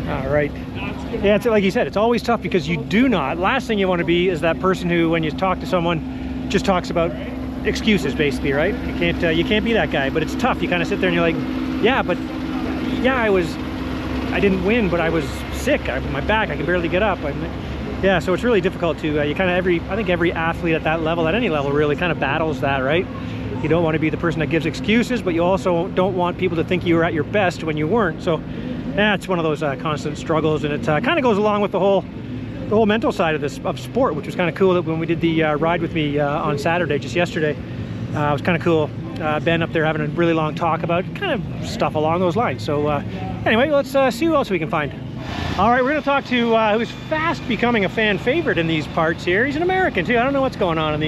All right. Yeah, it's like you said, it's always tough because you do not. Last thing you want to be is that person who, when you talk to someone, just talks about excuses, basically, right? You can't be that guy. But it's tough. You kind of sit there and you're like, yeah, but yeah, I didn't win, but I was sick. My back, I can barely get up. Yeah, so it's really difficult to. You kind of I think every athlete at that level, at any level, really kind of battles that, right? You don't want to be the person that gives excuses, but you also don't want people to think you were at your best when you weren't. So yeah, it's one of those constant struggles, and it kind of goes along with the whole mental side of sport, which was kind of cool. That when we did the ride with me on Saturday, just yesterday, it was kind of cool. Ben up there having a really long talk about kind of stuff along those lines. So anyway, let's see who else we can find. All right, we're going to talk to who's fast becoming a fan favorite in these parts here. He's an American too. I don't know what's going on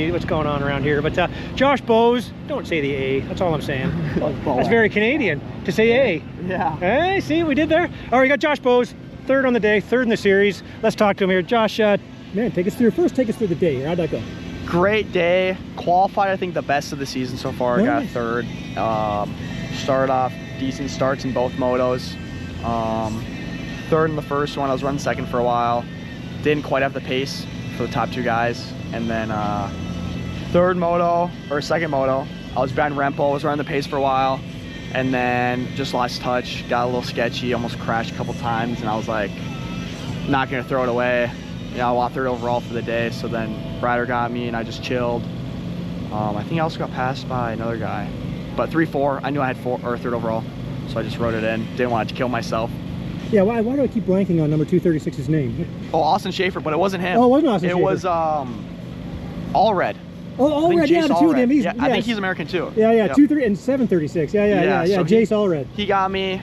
around here, but Josh Bowes. Don't say the A. That's all I'm saying. That's very Canadian to say A. Yeah. Hey, see, we did there. All right, we got Josh Bowes, third on the day, third in the series. Let's talk to him here. Josh, man, take us through the day here. How'd that go? Great day. Qualified, I think, the best of the season so far. Nice. Got third. Started off decent starts in both motos. Third in the first one. I was running second for a while. Didn't quite have the pace for the top two guys. And then second moto, I was behind Rempo, was running the pace for a while. And then just lost touch, got a little sketchy, almost crashed a couple times. And I was like, not gonna throw it away. I want third overall for the day. So then Ryder got me and I just chilled. I think I also got passed by another guy. But 3-4, I knew I had third overall. So I just wrote it in. Didn't want to kill myself. Yeah, why do I keep blanking on number 236's name? Oh, Austin Schaefer, but it wasn't him. Oh, it wasn't Austin Schaefer. It was Allred. Oh, Allred, yeah, the two of them. Yeah, I think he's American too. Yeah, Yep. 2-3 and 736. Yeah. So Jace Allred. He got me,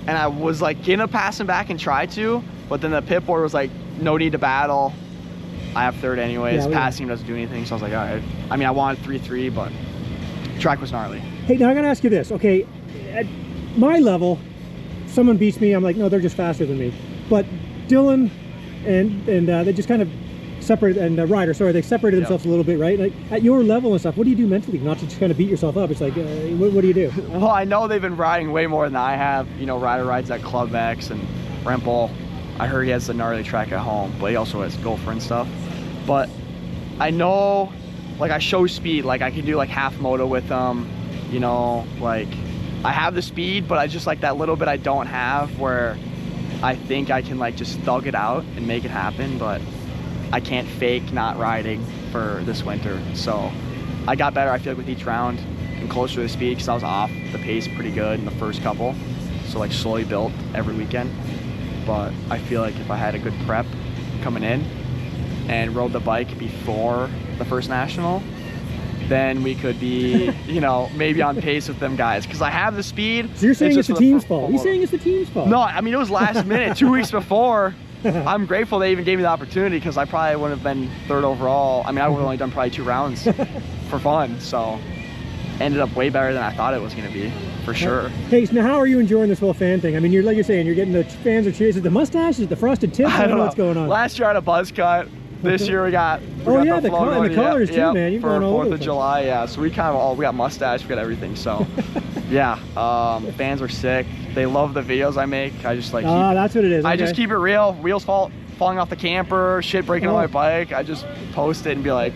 and I was like gonna pass him back and try to, but then the pit board was like, no need to battle. I have third anyways. Passing him doesn't do anything, so I was like, all right. I mean, I wanted 3-3, but track was gnarly. Hey, now I gotta ask you this. Okay, at my level, someone beats me, I'm like, no, they're just faster than me. But Dylan and they just kind of separated, and Ryder, sorry, they separated themselves a little bit, right? Like at your level and stuff, what do you do mentally? Not to just kind of beat yourself up. It's like, what do you do? Well, I know they've been riding way more than I have. You know, Ryder rides at Club X, and Rempel, I heard he has a gnarly track at home, but he also has Gopher and stuff. But I know, like, I show speed, like I can do like half moto with them, you know, like I have the speed, but I just like that little bit I don't have, where I think I can like just thug it out and make it happen, but I can't fake not riding for this winter. So I got better, I feel like, with each round and closer to the speed, because I was off the pace pretty good in the first couple. So like slowly built every weekend. But I feel like if I had a good prep coming in and rode the bike before the first national, then we could be, you know, maybe on pace with them guys, because I have the speed. So you're saying it's the team's fault? You're saying it's the team's fault? No, I mean, it was last minute, 2 weeks before. I'm grateful they even gave me the opportunity, because I probably wouldn't have been third overall. I mean, I would have only done probably 2 rounds for fun. So ended up way better than I thought it was going to be, for sure. Hey, so now how are you enjoying this whole fan thing? I mean, you're like you're saying, you're getting the fans are cheering. Is it the mustache? Is it the frosted tip? I don't know what's going on. Last year I had a buzz cut. This year we got the colors too, man. You've gone all over. 4th of July, yeah. So we kind of we got mustache, we got everything. So yeah, fans are sick. They love the videos I make. I just like that's what it is. I just keep it real. Wheels falling off the camper, shit breaking on my bike. I just post it and be like,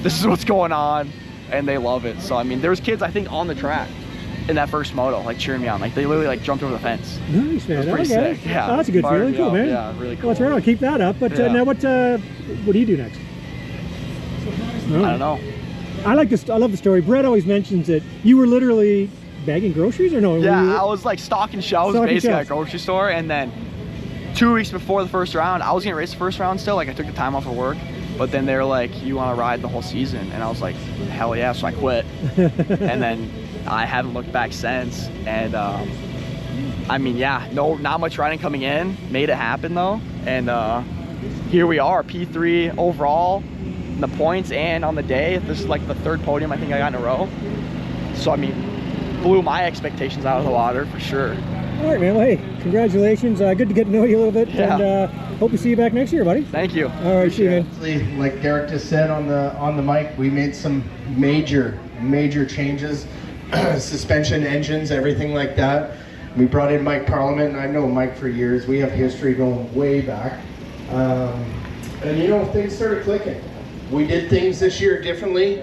this is what's going on, and they love it. So I mean, there's kids I think on the track in that first moto, like cheering me on. Like they literally like jumped over the fence. Nice, man. It was pretty sick. Yeah, that's a good feeling. Cool, man. Yeah, really cool. Well, that's right on. Keep that up. But now what do you do next? I don't know. I love the story. Brett always mentions that you were literally bagging groceries, or no? Yeah, I was like stocking shelves basically at a grocery store, and then 2 weeks before the first round, I was gonna race the first round still. Like I took the time off of work, but then they were like, "You want to ride the whole season?" And I was like, "Hell yeah!" So I quit, and then I haven't looked back since. And I mean, yeah, not much riding coming in. Made it happen though, and here we are, P3 overall, in the points and on the day. This is like the 3rd podium I think I got in a row. So I mean, blew my expectations out of the water for sure. All right, man. Well, hey, congratulations. Good to get to know you a little bit, and hope to see you back next year, buddy. Thank you. All right, see you, man. Like Derek just said on the mic, we made some major changes, suspension, engines, everything like that. We brought in Mike Parliament, and I know Mike for years. We have history going way back, and you know, things started clicking. We did things this year differently.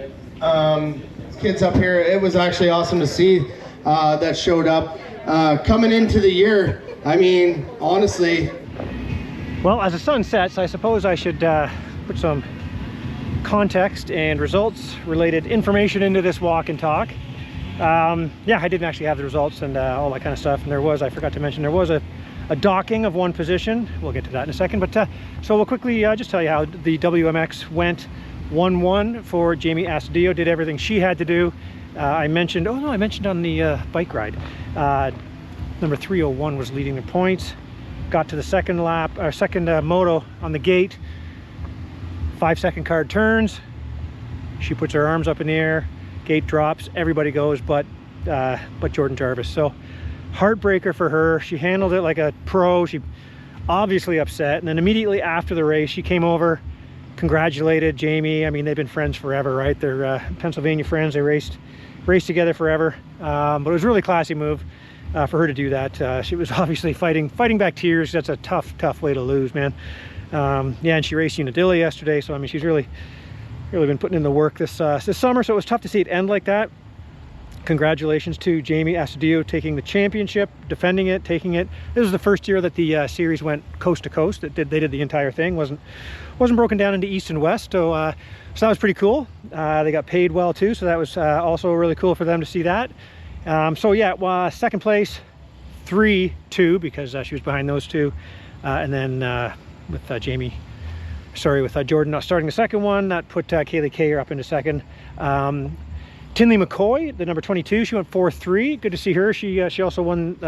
Kids up here, it was actually awesome to see that showed up. Coming into the year, I mean, honestly. Well, as the sun sets, I suppose I should put some context and results related information into this walk and talk. Yeah, I didn't actually have the results and all that kind of stuff, and I forgot to mention, there was a docking of one position. We'll get to that in a second, but so we'll quickly just tell you how the WMX went. 1-1 for Jamie Astudillo, did everything she had to do. I mentioned on the bike ride, number 301 was leading the points. Got to the second lap, or second moto on the gate. 5-second card turns. She puts her arms up in the air. Gate drops. Everybody goes, but Jordan Jarvis. So heartbreaker for her. She handled it like a pro. She obviously upset, and then immediately after the race, she came over, congratulated Jamie. I mean, they've been friends forever, right? They're Pennsylvania friends. They raced together forever. But it was a really classy move for her to do that. She was obviously fighting back tears. That's a tough way to lose, man. Yeah, and she raced Unadilla yesterday, so I mean, she's really been putting in the work this summer. So it was tough to see it end like that. Congratulations to Jamie Astudillo taking the championship, defending it, taking it. This was the first year that the series went coast to coast. They did the entire thing. Wasn't broken down into east and west. So that was pretty cool. They got paid well too, so that was also really cool for them to see that. So yeah, second place, 3-2 because she was behind those two. And then with Jordan not starting the second one, that put Kaylee Kayer up into second. Tinley McCoy, the number 22, she went 4-3. Good to see her. She also won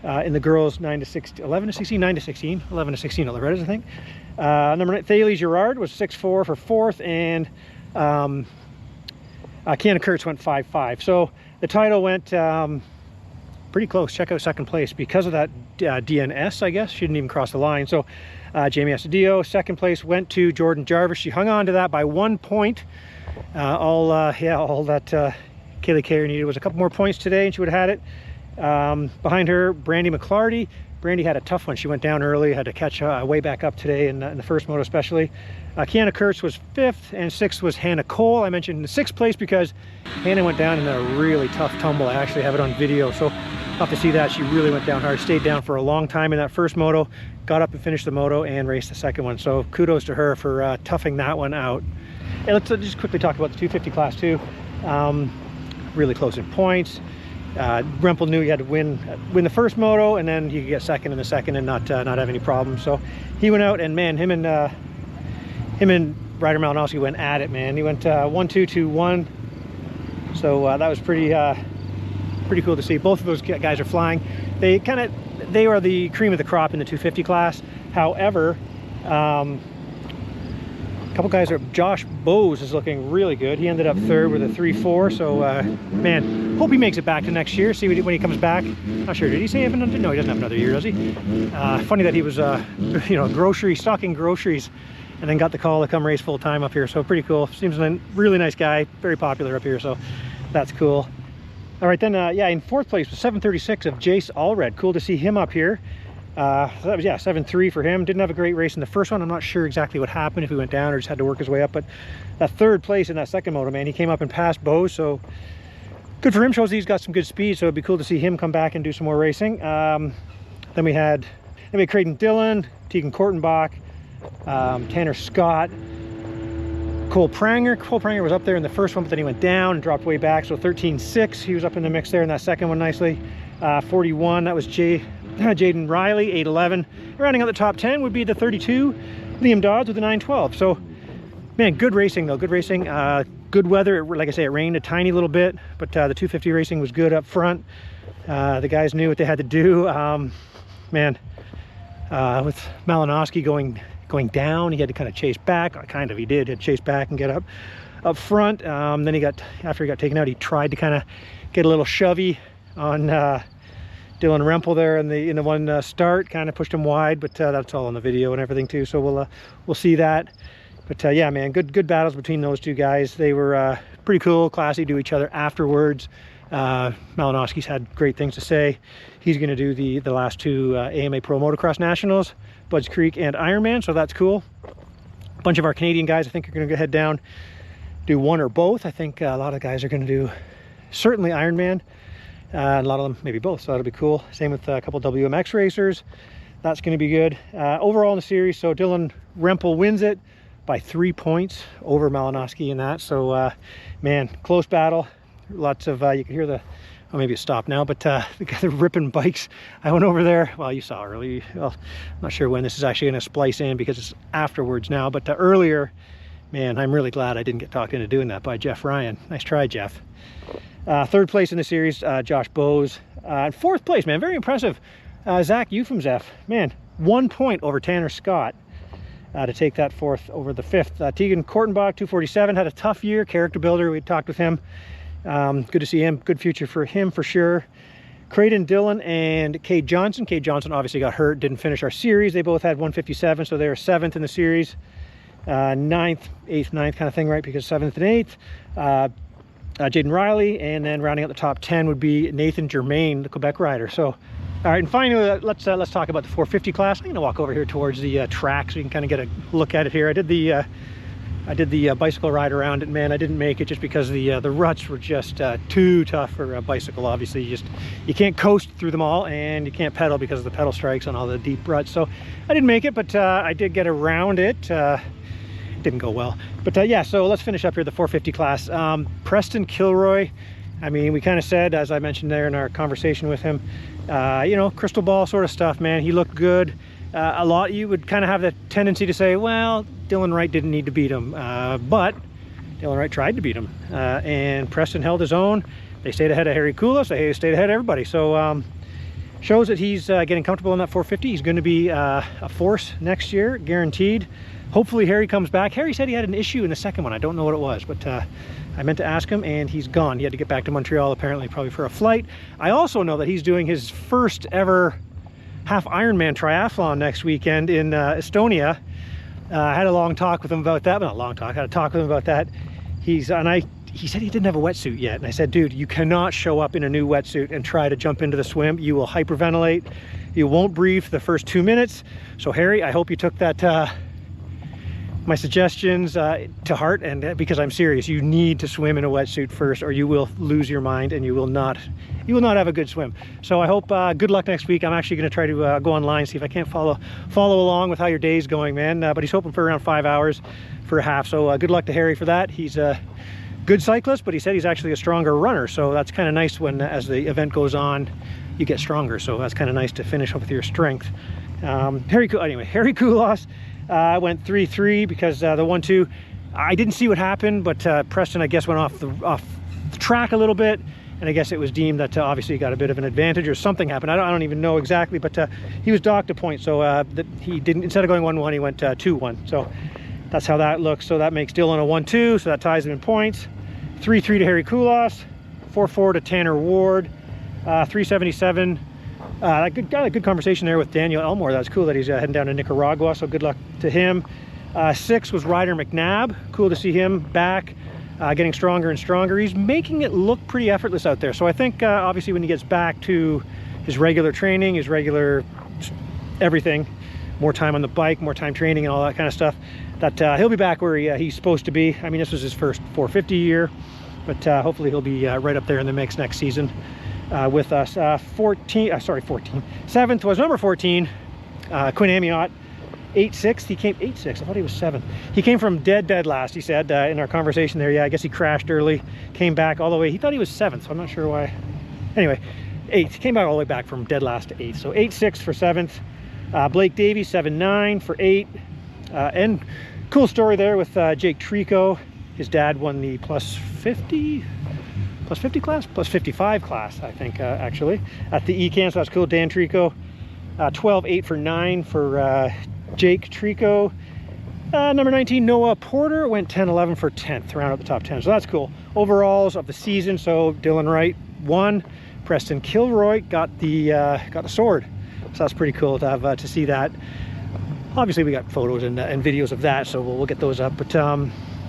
in the girls 11 to 16, Loretta's, I think. Number 9, Thales Gerard was 6-4 for fourth, and Kiana Kurtz went 5-5. So the title went pretty close. Check out second place because of that DNS, I guess. She didn't even cross the line. So Jamie Astudillo, second place went to Jordan Jarvis. She hung on to that by 1 point. All that Kaylee Kayer needed was a couple more points today, and she would have had it. Behind her, Brandy McClarty. Brandy had a tough one. She went down early, had to catch way back up today in the first moto especially. Kiana Kurtz was 5th, and 6th was Hannah Cole. I mentioned the 6th place because Hannah went down in a really tough tumble. I actually have it on video, so I'll have to see that. She really went down hard, stayed down for a long time in that first moto, got up and finished the moto and raced the second one. So kudos to her for toughing that one out. And let's just quickly talk about the 250 class too. Really close in points. Rempel knew he had to win the first moto, and then he could get second in the second and not have any problems. So he went out, and man, him and Ryder Malinowski went at it, man. He went 1-2-2-1. So that was pretty cool to see. Both of those guys are flying. They are the cream of the crop in the 250 class. However, a couple guys are. Josh Bose is looking really good. He ended up 3rd with a 3-4. So man, hope he makes it back to next year. See when he comes back. Not sure. Did he say no? He doesn't have another year, does he? Funny that he was stocking groceries, and then got the call to come race full time up here. So pretty cool. Seems a really nice guy. Very popular up here. So that's cool. All right, then in 4th place was 736 of Jace Allred. Cool to see him up here. So that was 7-3 for him. Didn't have a great race in the first one. I'm not sure exactly what happened, if he went down or just had to work his way up, but that 3rd place in that second moto, man, he came up and passed Bose, so good for him. Shows he's got some good speed, so it'd be cool to see him come back and do some more racing. Then we had Creighton Dillon, Tegan Kortenbach, Tanner Scott, Cole Pranger. Cole Pranger was up there in the first one, but then he went down and dropped way back, so 13-6. He was up in the mix there in that second one nicely. 41, that was Jaden Riley, 8-11. Rounding out the top 10 would be the 32, Liam Dodds with the 9-12. So, man, good racing though, good racing. Good weather. Like I say, it rained a tiny little bit, but the 250 racing was good up front. The guys knew what they had to do. Man, with Malinowski going down, he had to kind of chase back. He did. He had to chase back and get up front. Then after he got taken out, he tried to kind of get a little shovey on Dylan Rempel there in the one start. Kind of pushed him wide, but that's all on the video and everything too. So we'll see that. But yeah, man, good battles between those two guys. They were pretty cool, classy to each other afterwards. Malinowski's had great things to say. He's going to do the last two AMA Pro Motocross Nationals, Budds Creek and Ironman, so that's cool. A bunch of our Canadian guys, I think, are going to head down, do one or both. I think a lot of guys are going to do certainly Ironman, and a lot of them maybe both, so that'll be cool. Same with a couple WMX racers. That's going to be good. Overall in the series, so Dylan Rempel wins it by 3 points over Malinowski in that. So man, close battle. Lots of you can hear the, oh, maybe it stopped now, but the guys are ripping bikes. I went over there, well, you saw early, well, I'm not sure when this is actually going to splice in because it's afterwards now, but earlier, man, I'm really glad I didn't get talked into doing that by Jeff Ryan. Nice try, Jeff. 3rd place in the series, Josh Bose. 4th place, man, very impressive. Zach Eufemzeff, man, 1 point over Tanner Scott to take that 4th over the 5th. Tegan Kortenbach, 247, had a tough year, character builder. We talked with him. Good to see him. Good future for him for sure. Creighton Dillon and Cade Johnson. Cade Johnson obviously got hurt, didn't finish our series. They both had 157, so they were 7th in the series. 9th, 8th, 9th kind of thing, right? Because 7th and 8th. Jaden Riley, and then rounding out the top 10 would be Nathan Germain, the Quebec rider. So, all right, and finally, let's talk about the 450 class. I'm going to walk over here towards the track so you can kind of get a look at it here. I did the bicycle ride around it, man. I didn't make it just because the ruts were just too tough for a bicycle. Obviously, you can't coast through them all, and you can't pedal because of the pedal strikes on all the deep ruts. So I didn't make it, but I did get around it. Didn't go well, but yeah, so let's finish up here the 450 class. Preston Kilroy I mean, we kind of said, as I mentioned there in our conversation with him, you know, crystal ball sort of stuff, man. He looked good. A lot, you would kind of have the tendency to say, well, Dylan Wright didn't need to beat him, but Dylan Wright tried to beat him, and Preston held his own. They stayed ahead of Harry Koulas. They stayed ahead of everybody. So shows that he's getting comfortable in that 450. He's going to be a force next year, guaranteed. Hopefully Harry comes back. Harry said he had an issue in the second one. I don't know what it was, but I meant to ask him, and he's gone. He had to get back to Montreal, apparently, probably for a flight. I also know that he's doing his first ever half Ironman triathlon next weekend in Estonia. I had a long talk with him about that. Well, not a long talk. I had a talk with him about that. He said he didn't have a wetsuit yet. And I said, dude, you cannot show up in a new wetsuit and try to jump into the swim. You will hyperventilate. You won't breathe for the first 2 minutes. So Harry, I hope you took that my suggestions to heart, and because I'm serious, you need to swim in a wetsuit first, or you will lose your mind and you will not have a good swim. So I hope good luck next week. I'm actually going to try to go online, see if I can't follow along with how your day's going, man. But he's hoping for around 5 hours for a half. So good luck to Harry for that. He's a good cyclist, but he said he's actually a stronger runner. So that's kind of nice when, as the event goes on, you get stronger. So that's kind of nice to finish up with your strength. Harry Koulas went 3-3 because the 1-2, I didn't see what happened, but Preston, I guess, went off the track a little bit, and I guess it was deemed that obviously he got a bit of an advantage, or something happened. I don't even know exactly, but he was docked a point, so that he didn't, instead of going 1-1, he went 2-1. So that's how that looks. So that makes Dylan a 1-2, so that ties him in points. 3-3 to Harry Koulas, 4-4 to Tanner Ward, 377. Got a good conversation there with Daniel Elmore. That's cool that he's heading down to Nicaragua, so good luck to him. 6 was Ryder McNabb. Cool to see him back, getting stronger and stronger. He's making it look pretty effortless out there. So I think obviously when he gets back to his regular training, his regular everything, more time on the bike, more time training and all that kind of stuff, that he'll be back where he's supposed to be. I mean, this was his first 450 year, but hopefully he'll be right up there in the mix next season. With us. 7th was number 14, Quinn Amiot, 8-6. He came 8-6. I thought he was 7th. He came from dead last, he said in our conversation there. Yeah, I guess he crashed early, came back all the way. He thought he was 7th, so I'm not sure why. Anyway, 8th. He came back all the way back from dead last to 8th. So 8-6 for 7th. Blake Davies, 7-9 for 8. And cool story there with Jake Trico. His dad won the plus 55 class, I think, actually, at the ECAN, so that's cool. Dan Trico, 12-8 for 9 for Jake Trico. Number 19, Noah Porter, went 10-11 for 10th, round out the top 10, so that's cool. Overalls of the season, so Dylan Wright won. Preston Kilroy got the sword, so that's pretty cool to have to see that. Obviously, we got photos and videos of that, so we'll get those up. But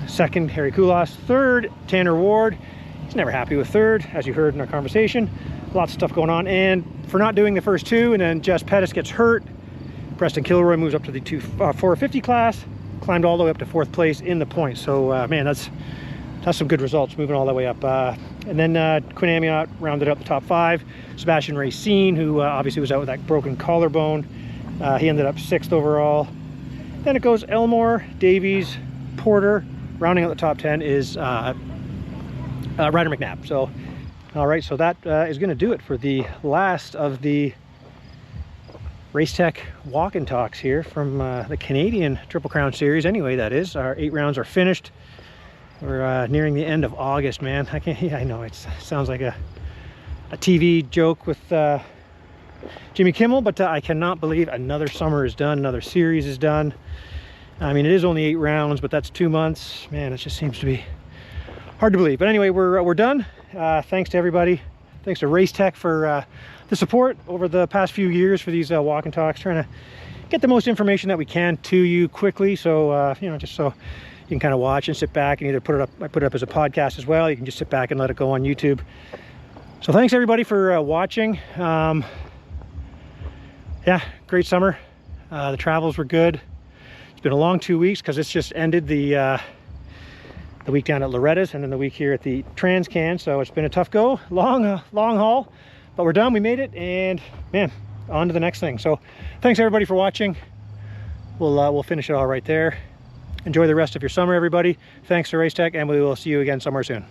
second, Harry Koulas. Third, Tanner Ward. He's never happy with third, as you heard in our conversation. Lots of stuff going on. And for not doing the first two, and then Jess Pettis gets hurt, Preston Kilroy moves up to the 450 class, climbed all the way up to 4th place in the points. So, man, that's some good results, moving all the way up. And then Quinn Amiot rounded up the top 5. Sebastian Racine, who obviously was out with that broken collarbone, he ended up 6th overall. Then it goes Elmore, Davies, Porter. Rounding out the top 10 is Ryder McNabb. So, all right, so that is going to do it for the last of the Race Tech walk and talks here from the Canadian Triple Crown Series. Anyway, that is, our 8 rounds are finished. We're nearing the end of August, man. I know it sounds like a TV joke with Jimmy Kimmel, but I cannot believe another summer is done, another series is done. I mean, it is only 8 rounds, but that's 2 months. Man, it just seems to be hard to believe. But anyway, we're done. Thanks to everybody. Thanks to Race Tech for the support over the past few years for these walk and talks, trying to get the most information that we can to you quickly. So, you know, just so you can kind of watch and sit back and either put it up. I put it up as a podcast as well. You can just sit back and let it go on YouTube. So thanks everybody for watching. Yeah, great summer. The travels were good. It's been a long 2 weeks because it's just ended the week down at Loretta's and then the week here at the Transcan. So it's been a tough go, long haul, but we're done. We made it, and man, on to the next thing. So thanks everybody for watching. We'll finish it all right there. Enjoy the rest of your summer, everybody. Thanks to Race Tech, and we will see you again somewhere soon.